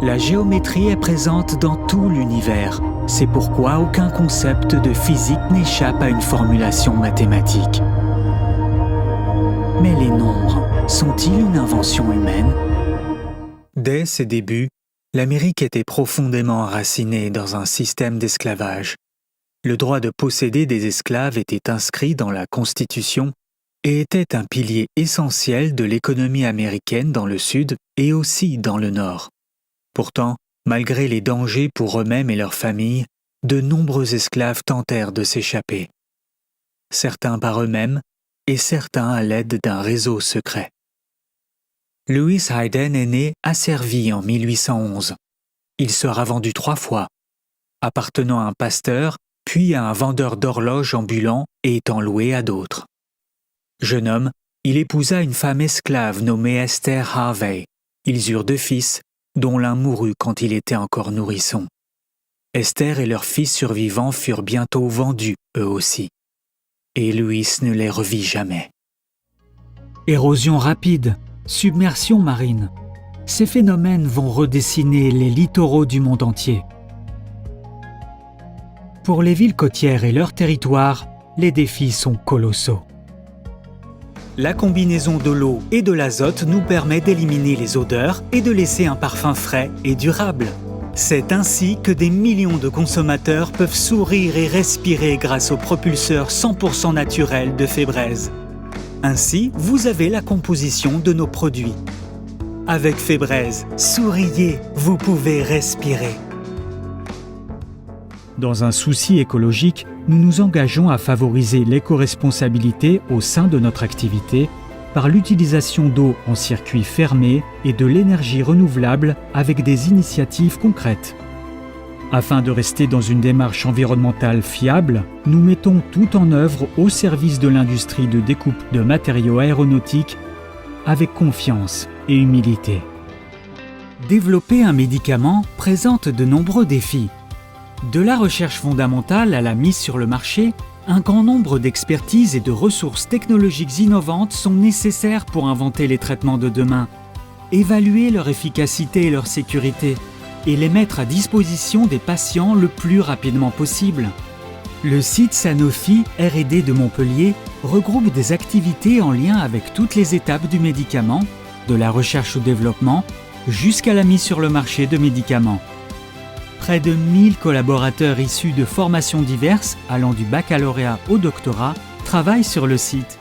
La géométrie est présente dans tout l'univers. C'est pourquoi aucun concept de physique n'échappe à une formulation mathématique. Mais les nombres sont-ils une invention humaine? Dès ses débuts, l'Amérique était profondément enracinée dans un système d'esclavage. Le droit de posséder des esclaves était inscrit dans la Constitution et était un pilier essentiel de l'économie américaine dans le Sud et aussi dans le Nord. Pourtant, malgré les dangers pour eux-mêmes et leurs familles, de nombreux esclaves tentèrent de s'échapper. Certains par eux-mêmes et certains à l'aide d'un réseau secret. Lewis Hayden est né à Serville en 1811. Il sera vendu 3 fois, appartenant à un pasteur, puis à un vendeur d'horloges ambulant et étant loué à d'autres. Jeune homme, il épousa une femme esclave nommée Esther Harvey. Ils eurent 2 fils, dont l'un mourut quand il était encore nourrisson. Esther et leurs fils survivants furent bientôt vendus, eux aussi. Et Louis ne les revit jamais. Érosion rapide, submersion marine. Ces phénomènes vont redessiner les littoraux du monde entier. Pour les villes côtières et leurs territoires, les défis sont colossaux. La combinaison de l'eau et de l'azote nous permet d'éliminer les odeurs et de laisser un parfum frais et durable. C'est ainsi que des millions de consommateurs peuvent sourire et respirer grâce au propulseur 100% naturel de Febreze. Ainsi, vous avez la composition de nos produits. Avec Febreze, souriez, vous pouvez respirer. Dans un souci écologique, nous nous engageons à favoriser l'éco-responsabilité au sein de notre activité par l'utilisation d'eau en circuit fermé et de l'énergie renouvelable avec des initiatives concrètes. Afin de rester dans une démarche environnementale fiable, nous mettons tout en œuvre au service de l'industrie de découpe de matériaux aéronautiques avec confiance et humilité. Développer un médicament présente de nombreux défis. De la recherche fondamentale à la mise sur le marché, un grand nombre d'expertises et de ressources technologiques innovantes sont nécessaires pour inventer les traitements de demain, évaluer leur efficacité et leur sécurité, et les mettre à disposition des patients le plus rapidement possible. Le site Sanofi R&D de Montpellier regroupe des activités en lien avec toutes les étapes du médicament, de la recherche au développement jusqu'à la mise sur le marché de médicaments. Près de 1000 collaborateurs issus de formations diverses, allant du baccalauréat au doctorat, travaillent sur le site.